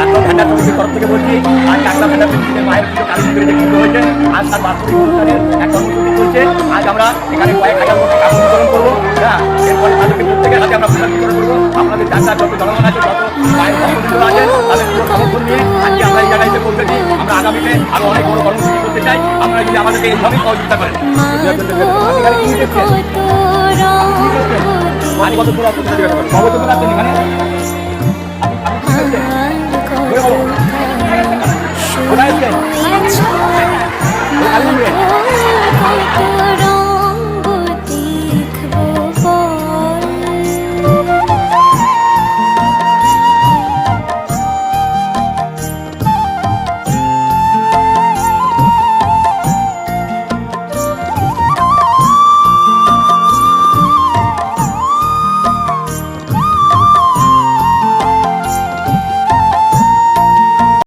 Doctor van der কমিটির তরফ থেকে বলছি আজ ডাক্তার ভ্যান্ডার কমিটির মায়ের পুজো কালী মন্দিরে শুরু হয়েছে। আজ তার বাৎসরিক অনুষ্ঠানের এক কর্মসূচি চলছে। আজ আমরা এখানে কয়েক হাজার লোকের কাপড় বিতরণ করবো। হ্যাঁ, এরপরে তাদেরকে প্রত্যেকের হাতে আমরা প্রদান বিতরণ করবো। আপনাদের যার যত জনগণ আছে, যত মায়ের ভক্তবৃন্দ আছে, তাদের পুরো সমর্থন নিয়ে আজকে আমরা এই জায়গায় এসে পৌঁছেছি। আমরা আগামীতে আরো অনেক বড় কর্মসূচি করতে চাই। আপনারা যদি আমাদেরকে এইভাবেই সহযোগিতা করেন। আজ কত পুরো আপনাদের এখানে